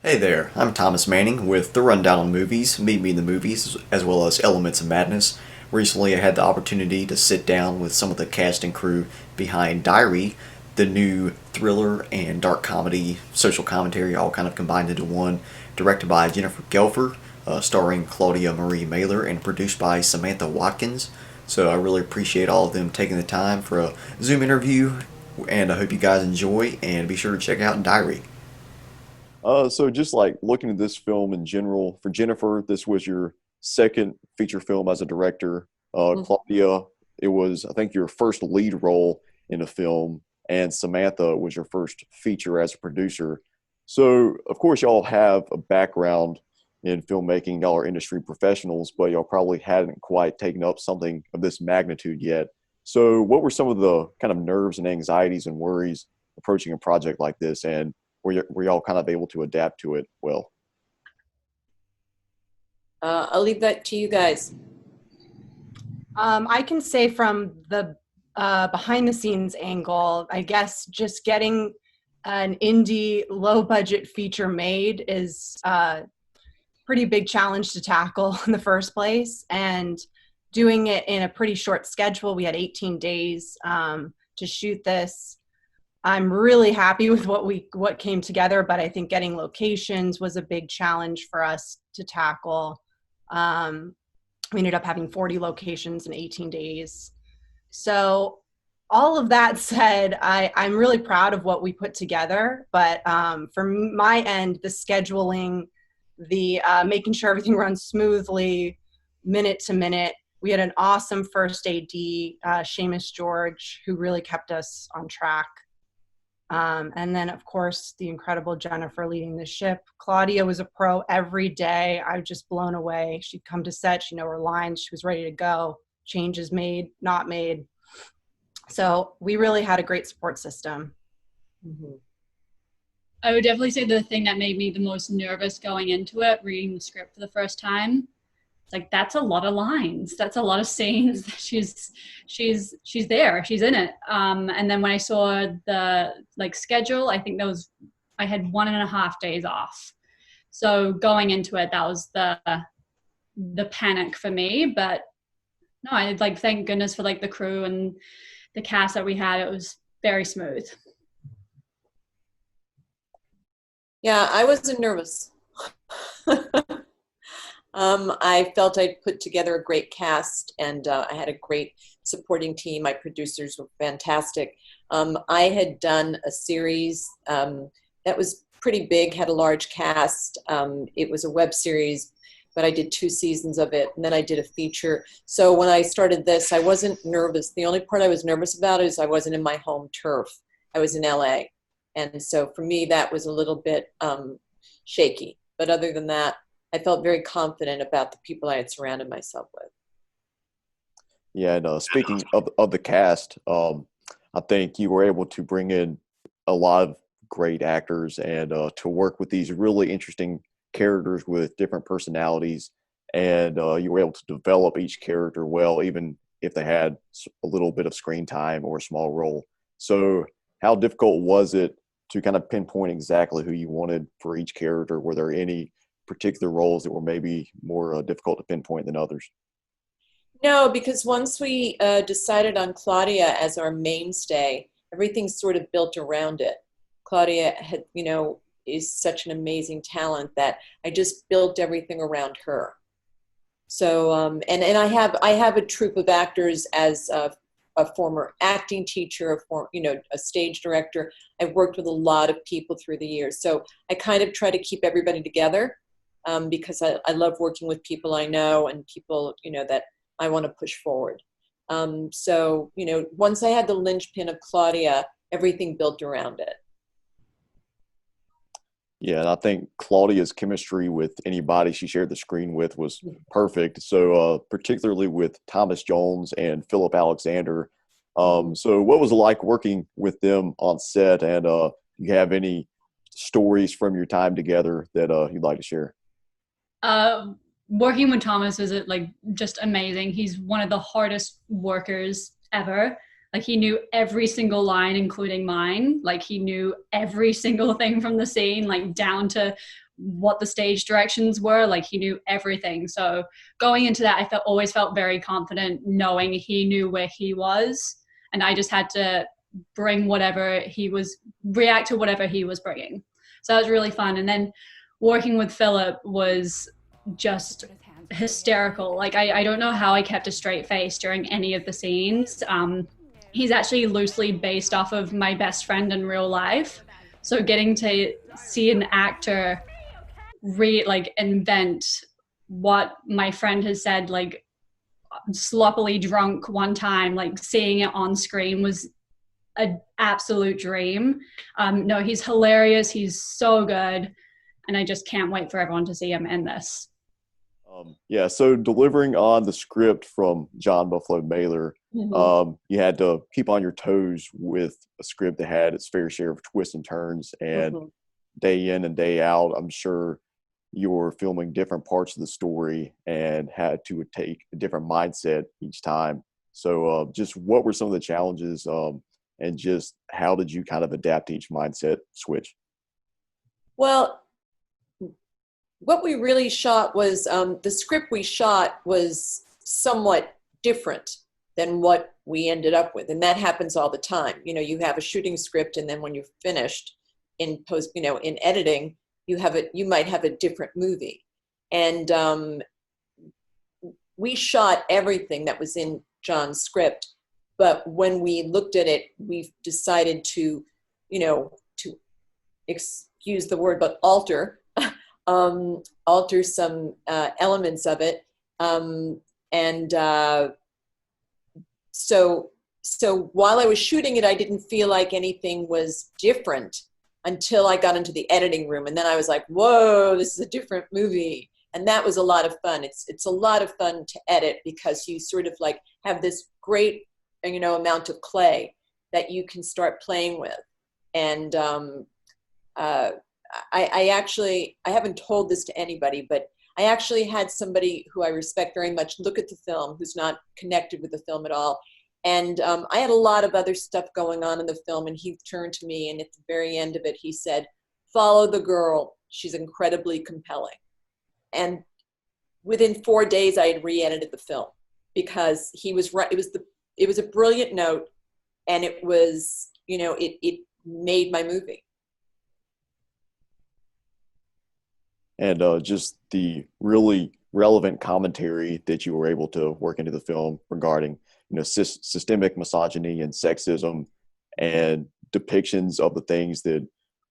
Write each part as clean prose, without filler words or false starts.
Hey there, I'm Thomas Manning with The Rundown on Movies, Meet Me in the Movies, as well as Elements of Madness. Recently, I had the opportunity to sit down with some of the cast and crew behind DieRy, the new thriller and dark comedy, social commentary, all kind of combined into one, directed by Jennifer Gelfer, starring Claudia Mailer, and produced by Samantha Watkins. So I really appreciate all of them taking the time for a Zoom interview, and I hope you guys enjoy, and be sure to check out DieRy. So just like looking at this film in general, for Jennifer, this was your second feature film as a director. Mhm. Claudia, it was, I think, your first lead role in a film, and Samantha was your first feature as a producer. So, of course, y'all have a background in filmmaking. Y'all are industry professionals, but y'all probably hadn't quite taken up something of this magnitude yet. So, what were some of the kind of nerves and anxieties and worries approaching a project like this? And were y'all kind of able to adapt to it well? I'll leave that to you guys. I can say from the behind the scenes angle, I guess just getting an indie low budget feature made is a pretty big challenge to tackle in the first place. And doing it in a pretty short schedule, we had 18 days to shoot this. I'm really happy with what came together, but I think getting locations was a big challenge for us to tackle. Um, we ended up having 40 locations in 18 days. So all of that said, I'm really proud of what we put together. But for my end, the scheduling, the making sure everything runs smoothly, minute to minute. We had an awesome first AD, Seamus George, who really kept us on track. And then, of course, the incredible Jennifer leading the ship. Claudia was a pro every day. I was just blown away. She'd come to set, she'd know her lines, she was ready to go. Changes made, not made. So we really had a great support system. Mhm. I would definitely say the thing that made me the most nervous going into it, reading the script for the first time, it's like that's a lot of lines. That's a lot of scenes. She's there. She's in it. And then when I saw the schedule, I think I had 1.5 days off. So going into it, that was the panic for me. But no, I thank goodness for the crew and the cast that we had. It was very smooth. Yeah, I wasn't nervous. I felt I'd put together a great cast, and I had a great supporting team. My producers were fantastic. I had done a series that was pretty big, had a large cast. It was a web series, but I did 2 seasons of it, and then I did a feature. So when I started this, I wasn't nervous. The only part I was nervous about is I wasn't in my home turf. I was in LA. And so for me, that was a little bit shaky. But other than that, I felt very confident about the people I had surrounded myself with. Yeah, and speaking of the cast, I think you were able to bring in a lot of great actors and to work with these really interesting characters with different personalities, and you were able to develop each character well, even if they had a little bit of screen time or a small role. So, how difficult was it to kind of pinpoint exactly who you wanted for each character? Were there any particular roles that were maybe more difficult to pinpoint than others? No, because once we decided on Claudia as our mainstay, everything sort of built around it. Claudia had, is such an amazing talent that I just built everything around her. So, and I have a troupe of actors as a former acting teacher, a stage director. I've worked with a lot of people through the years, so I kind of try to keep everybody together because I love working with people I know and people that I want to push forward. So once I had the linchpin of Claudia, everything built around it. Yeah, and I think Claudia's chemistry with anybody she shared the screen with was perfect. So, particularly with Thomas Jones and Philip Alexander. So, what was it like working with them on set? And do you have any stories from your time together that you'd like to share? Working with Thomas is just amazing. He's one of the hardest workers ever. He knew every single line, including mine. He knew every single thing from the scene, down to what the stage directions were. Like, he knew everything. So going into that, I always felt very confident knowing he knew where he was, and I just had to bring react to whatever he was bringing. So that was really fun. And then working with Philip was just hysterical. Like, I don't know how I kept a straight face during any of the scenes. He's actually loosely based off of my best friend in real life. So getting to see an actor invent what my friend has said, like sloppily drunk one time, like seeing it on screen was an absolute dream. No, he's hilarious. He's so good. And I just can't wait for everyone to see him in this. Yeah, so delivering on the script from John Buffalo Mailer, you had to keep on your toes with a script that had its fair share of twists and turns. And day in and day out, I'm sure you were filming different parts of the story and had to take a different mindset each time. So just what were some of the challenges, and just how did you kind of adapt to each mindset switch? Well, what we really shot was, the script we shot was somewhat different than what we ended up with. And that happens all the time. You know, you have a shooting script, and then when you're finished in post, in editing, you might have a different movie. And we shot everything that was in John's script. But when we looked at it, we decided to excuse the word, but alter some elements of it. So while I was shooting it, I didn't feel like anything was different until I got into the editing room. And then I was like, whoa, this is a different movie. And that was a lot of fun. It's a lot of fun to edit, because you sort of like have this great, amount of clay that you can start playing with. And I haven't told this to anybody, but I actually had somebody who I respect very much look at the film, who's not connected with the film at all. And I had a lot of other stuff going on in the film, and he turned to me, and at the very end of it, he said, "Follow the girl. She's incredibly compelling." And within 4 days, I had re-edited the film, because he was right. It was a brilliant note, and it was, it made my movie. And just the really relevant commentary that you were able to work into the film regarding, systemic misogyny and sexism, and depictions of the things that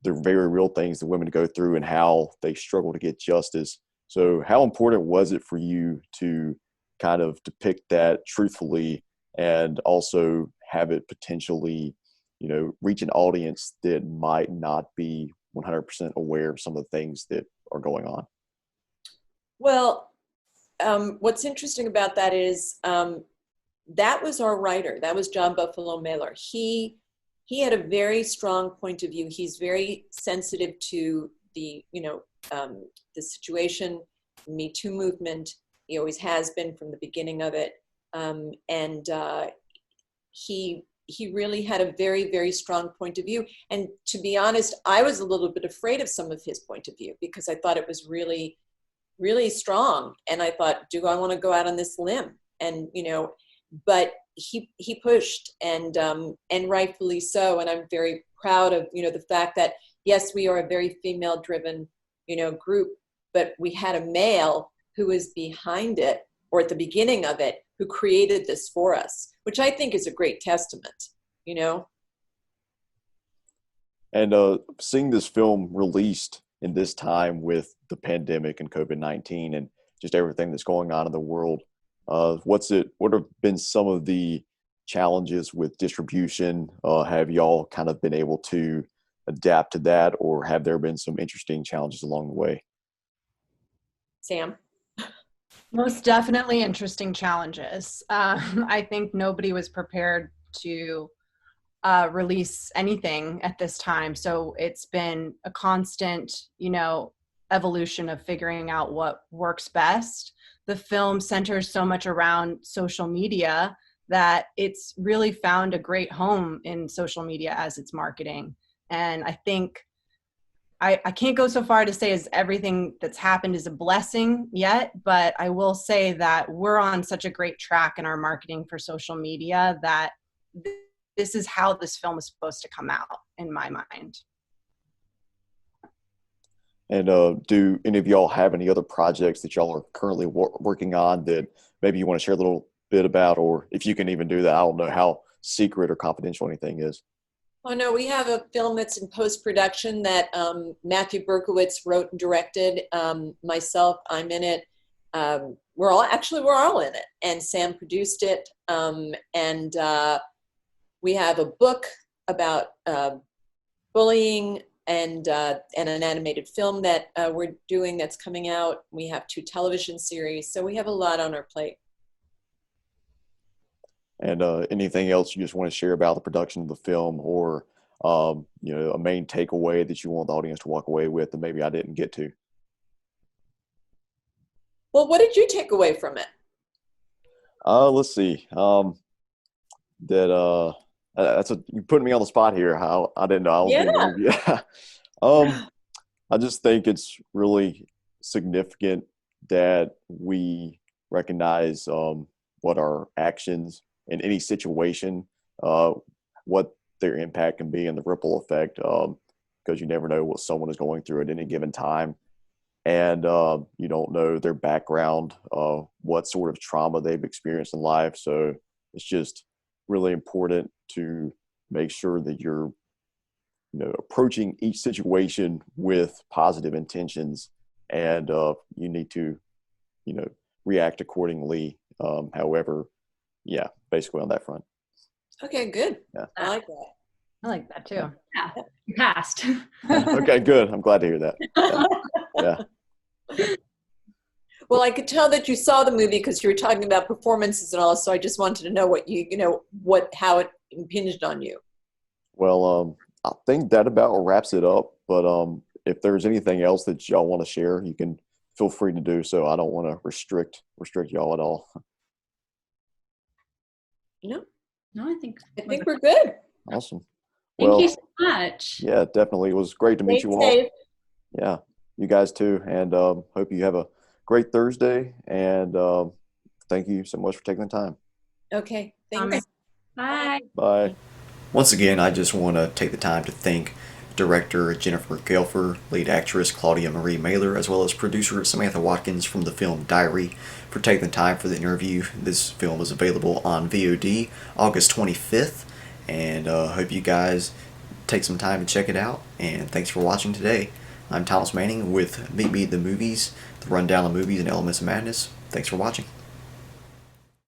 the very real things that women go through and how they struggle to get justice. So how important was it for you to kind of depict that truthfully, and also have it potentially, reach an audience that might not be 100% aware of some of the things that are going on? Well, what's interesting about that is, that was our writer. That was John Buffalo Mailer. He had a very strong point of view. He's very sensitive to the situation, the Me Too movement. He always has been from the beginning of it. He really had a very, very strong point of view. And to be honest, I was a little bit afraid of some of his point of view, because I thought it was really, really strong. And I thought, do I want to go out on this limb? And, but he pushed, and rightfully so. And I'm very proud of, the fact that, yes, we are a very female driven, group, but we had a male who was behind it, or at the beginning of it, who created this for us, which I think is a great testament, And seeing this film released in this time with the pandemic and COVID-19 and just everything that's going on in the world, what have been some of the challenges with distribution? Have y'all kind of been able to adapt to that, or have there been some interesting challenges along the way? Sam? Most definitely interesting challenges. I think nobody was prepared to release anything at this time. So it's been a constant, evolution of figuring out what works best. The film centers so much around social media that it's really found a great home in social media as its marketing. And I think I can't go so far to say as everything that's happened is a blessing yet, but I will say that we're on such a great track in our marketing for social media that this is how this film is supposed to come out, in my mind. And do any of y'all have any other projects that y'all are currently working on that maybe you want to share a little bit about, or if you can even do that? I don't know how secret or confidential anything is. Oh no, we have a film that's in post-production that Matthew Berkowitz wrote and directed. Myself, I'm in it. We're all in it, and Sam produced it. And we have a book about bullying and an animated film that we're doing that's coming out. We have 2 television series, so we have a lot on our plate. And anything else you just want to share about the production of the film, or a main takeaway that you want the audience to walk away with that maybe I didn't get to? Well, what did you take away from it? Let's see. You putting me on the spot here. How I didn't know I was being interviewed. I just think it's really significant that we recognize what our actions in any situation, what their impact can be and the ripple effect, because you never know what someone is going through at any given time. And you don't know their background, what sort of trauma they've experienced in life. So it's just really important to make sure that you're approaching each situation with positive intentions, and you need to react accordingly. However, yeah, basically on that front. Okay, good. Yeah. I like that. I like that too. Yeah, you passed. Okay, good. I'm glad to hear that. Yeah. Well, I could tell that you saw the movie because you were talking about performances and all, so I just wanted to know how it impinged on you. Well, I think that about wraps it up. But if there's anything else that y'all want to share, you can feel free to do so. I don't want to restrict y'all at all. No, No, I think we're good. Awesome. Thank you so much. Yeah, definitely. It was great to meet you all. Safe. Yeah, you guys too. And hope you have a great Thursday. And thank you so much for taking the time. Okay, thanks. Bye. Bye. Once again, I just want to take the time to thank director Jennifer Gelfer, lead actress Claudia Mailer, as well as producer Samantha Watkins from the film DieRy for taking the time for the interview. This film is available on VOD August 25th, and hope you guys take some time to check it out. And thanks for watching today. I'm Thomas Manning with Meet Me at the Movies, the rundown of movies and elements of madness. Thanks for watching.